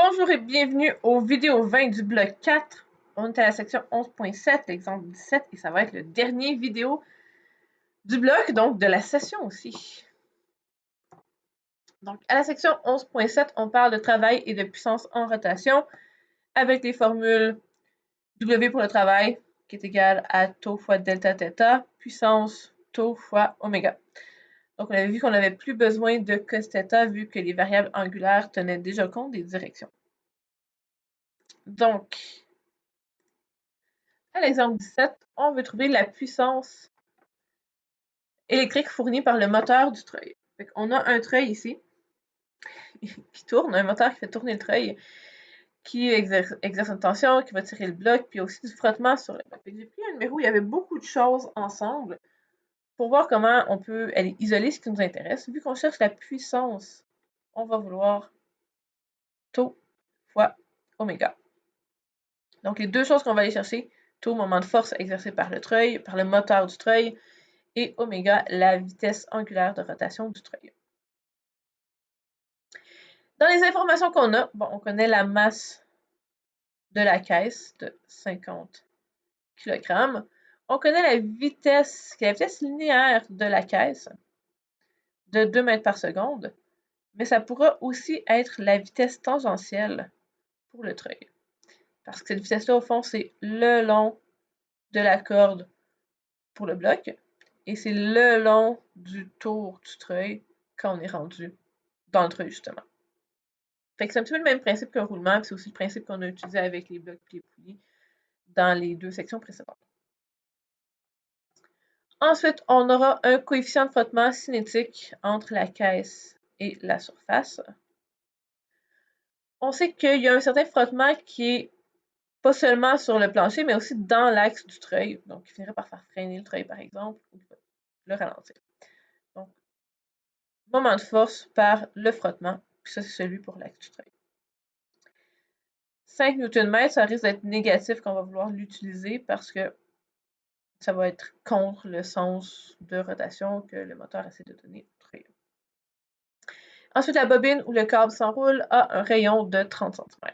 Bonjour et bienvenue aux vidéos 20 du bloc 4. On est à la section 11.7, l'exemple 17, et ça va être le dernier vidéo du bloc, donc de la session aussi. Donc, à la section 11.7, on parle de travail et de puissance en rotation avec les formules W pour le travail, qui est égal à tau fois delta θ, puissance tau fois oméga. Donc, on avait vu qu'on n'avait plus besoin de cos θ vu que les variables angulaires tenaient déjà compte des directions. Donc, à l'exemple 17, on veut trouver la puissance électrique fournie par le moteur du treuil. On a un treuil ici qui tourne, un moteur qui fait tourner le treuil, qui exerce une tension, qui va tirer le bloc, puis aussi du frottement sur le bloc. J'ai pris un numéro où il y avait beaucoup de choses ensemble pour voir comment on peut aller isoler ce qui nous intéresse. Vu qu'on cherche la puissance, on va vouloir tau fois oméga. Donc les deux choses qu'on va aller chercher, tau, moment de force exercé par le treuil, par le moteur du treuil, et oméga, la vitesse angulaire de rotation du treuil. Dans les informations qu'on a, bon, on connaît la masse de la caisse de 50 kg. On connaît la vitesse linéaire de la caisse de 2 mètres par seconde, mais ça pourra aussi être la vitesse tangentielle pour le treuil. Parce que cette vitesse-là, au fond, c'est le long de la corde pour le bloc, et c'est le long du tour du treuil quand on est rendu dans le treuil, justement. Fait que c'est un petit peu le même principe qu'un roulement, puis c'est aussi le principe qu'on a utilisé avec les blocs et les poulies dans les deux sections précédentes. Ensuite, on aura un coefficient de frottement cinétique entre la caisse et la surface. On sait qu'il y a un certain frottement qui est pas seulement sur le plancher, mais aussi dans l'axe du treuil. Donc, il finirait par faire freiner le treuil, par exemple, ou le ralentir. Donc, moment de force par le frottement, puis ça, c'est celui pour l'axe du treuil. 5 Nm, ça risque d'être négatif quand on va vouloir l'utiliser parce que ça va être contre le sens de rotation que le moteur essaie de donner au treuil. Ensuite, la bobine où le câble s'enroule a un rayon de 30 cm.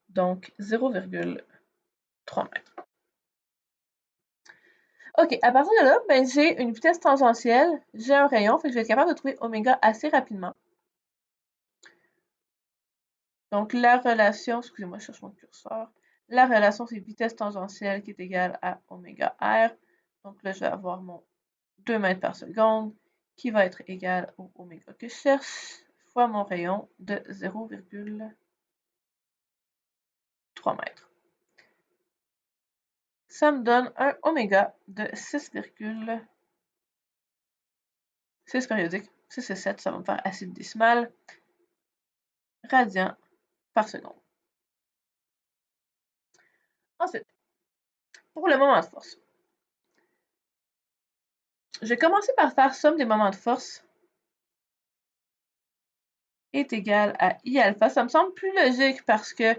Donc 0,3 mètres. OK, à partir de là, ben, j'ai une vitesse tangentielle, j'ai un rayon, fait que je vais être capable de trouver oméga assez rapidement. Donc la relation, excusez-moi, je cherche mon curseur. La relation, c'est vitesse tangentielle qui est égale à oméga R. Donc là, je vais avoir mon 2 mètres par seconde qui va être égal au oméga que je cherche fois mon rayon de 0,3 mètres. Ça me donne un oméga de 6 périodique, 6 et 7, ça va me faire acide décimal, radians par seconde. Ensuite, pour le moment de force. Je vais commencer par faire somme des moments de force est égal à I alpha. Ça me semble plus logique parce que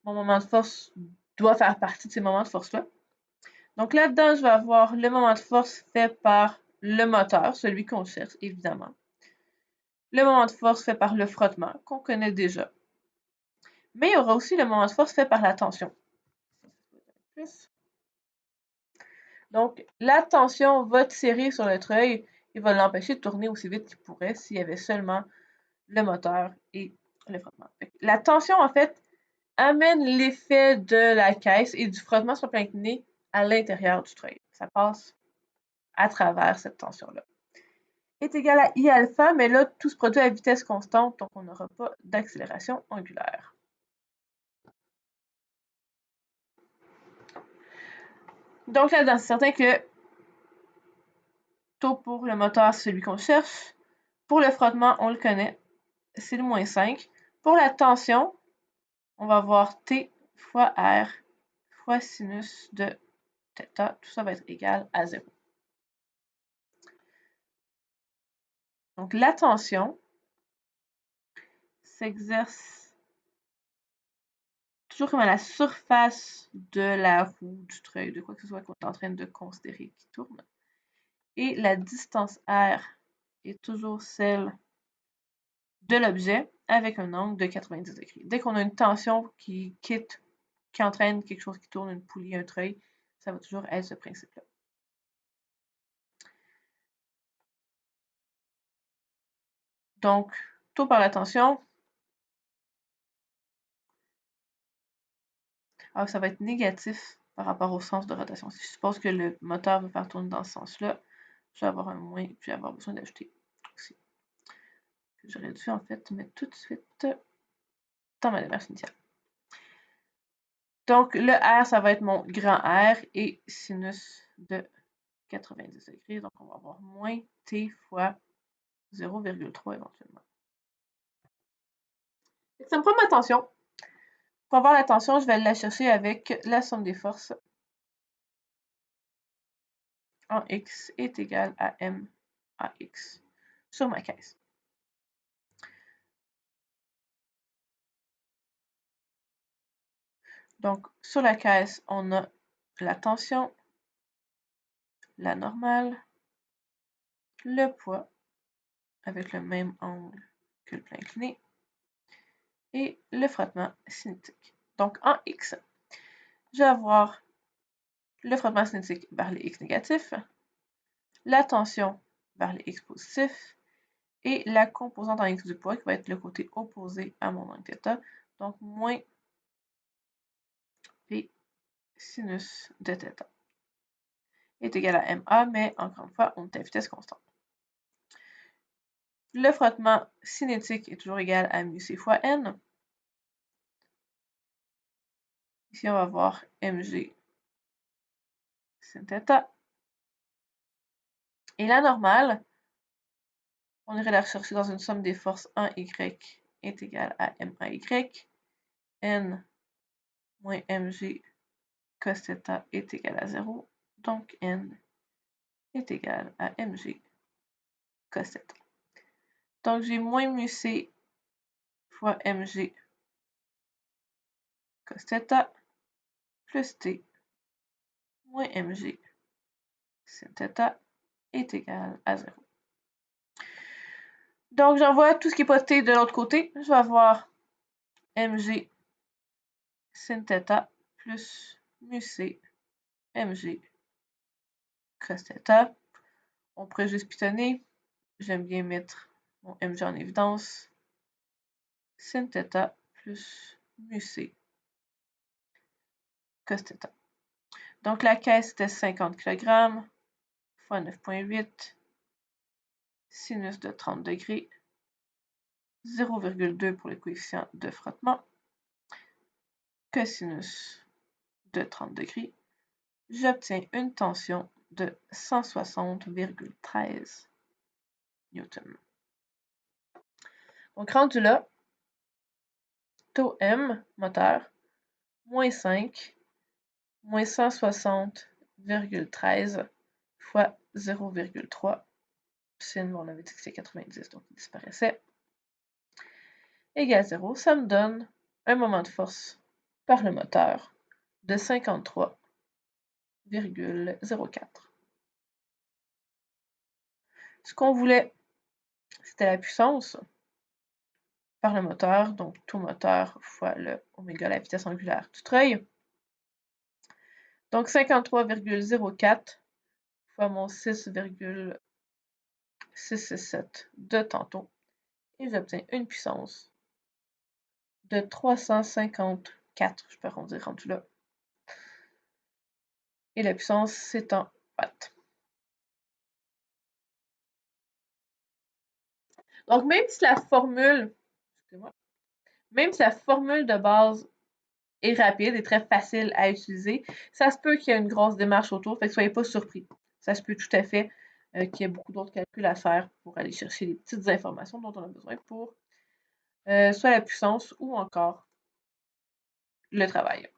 mon moment de force doit faire partie de ces moments de force-là. Donc là-dedans, je vais avoir le moment de force fait par le moteur, celui qu'on cherche, évidemment. Le moment de force fait par le frottement, qu'on connaît déjà. Mais il y aura aussi le moment de force fait par la tension. Donc, la tension va tirer sur le treuil et va l'empêcher de tourner aussi vite qu'il pourrait s'il y avait seulement le moteur et le frottement. La tension, en fait, amène l'effet de la caisse et du frottement sur le plein incliné à l'intérieur du treuil. Ça passe à travers cette tension-là. Est égal à I alpha, mais là, tout se produit à vitesse constante, donc on n'aura pas d'accélération angulaire. Donc là-dedans, c'est certain que tau pour le moteur, c'est celui qu'on cherche. Pour le frottement, on le connaît, c'est le moins 5. Pour la tension, on va avoir T fois R fois sinus de θ. Tout ça va être égal à 0. Donc la tension s'exerce toujours comme à la surface de la roue du treuil, de quoi que ce soit qu'on est en train de considérer qui tourne. Et la distance R est toujours celle de l'objet avec un angle de 90 degrés. Dès qu'on a une tension qui entraîne quelque chose qui tourne, une poulie, un treuil, ça va toujours être ce principe-là. Donc, taux par la tension, ça va être négatif par rapport au sens de rotation. Si je suppose que le moteur veut faire tourner dans ce sens-là, je vais avoir un moins, puis je vais avoir besoin d'ajouter aussi. J'aurais dû en fait mettre tout de suite dans ma démarche initiale. Donc, le R, ça va être mon grand R et sinus de 90 degrés. Donc, on va avoir moins T fois 0,3 éventuellement. Ça me prend ma tension. Pour avoir la tension, je vais la chercher avec la somme des forces en X est égal à M à X sur ma caisse. Donc, sur la caisse, on a la tension, la normale, le poids avec le même angle que le plan incliné et le frottement cinétique. Donc, en X, je vais avoir le frottement cinétique vers les X négatifs, la tension vers les X positifs et la composante en X du poids qui va être le côté opposé à mon angle θ, donc moins P sinus de θ est égal à MA, mais encore une fois, on est à vitesse constante. Le frottement cinétique est toujours égal à μc fois N. Ici, on va voir mg sin θ. Et la normale, on irait la rechercher dans une somme des forces en Y est égale à MAY. N moins mg cos θ est égal à 0. Donc, N est égal à mg cos θ. Donc, j'ai moins μc fois mg cos θ plus t moins mg sin θ est égal à 0. Donc, j'envoie tout ce qui n'est pas t de l'autre côté. Je vais avoir mg sin θ plus μc mg cos θ. On pourrait juste pitonner. J'aime bien mettre mon mg en évidence. Sin θ plus μc cos θ. Donc, la caisse était 50 kg fois 9,8 sinus de 30 degrés, 0,2 pour le coefficient de frottement, cosinus de 30 degrés. J'obtiens une tension de 160,13 Newton. Donc, rendu là, taux M, moteur, moins 5, moins 160,13 fois 0,3. Sin, on avait dit que c'est 90, donc il disparaissait. Égale 0, ça me donne un moment de force par le moteur de 53,04. Ce qu'on voulait, c'était la puissance par le moteur, donc tout moteur fois le oméga, la vitesse angulaire du treuil. Donc 53,04 fois mon 6,667 de tantôt. Et j'obtiens une puissance de 354, je peux arrondir rendu là. Et la puissance, c'est en watts. Donc même si la formule de base est rapide et très facile à utiliser, ça se peut qu'il y ait une grosse démarche autour, fait que soyez pas surpris. Ça se peut tout à fait qu'il y ait beaucoup d'autres calculs à faire pour aller chercher les petites informations dont on a besoin pour soit la puissance ou encore le travail.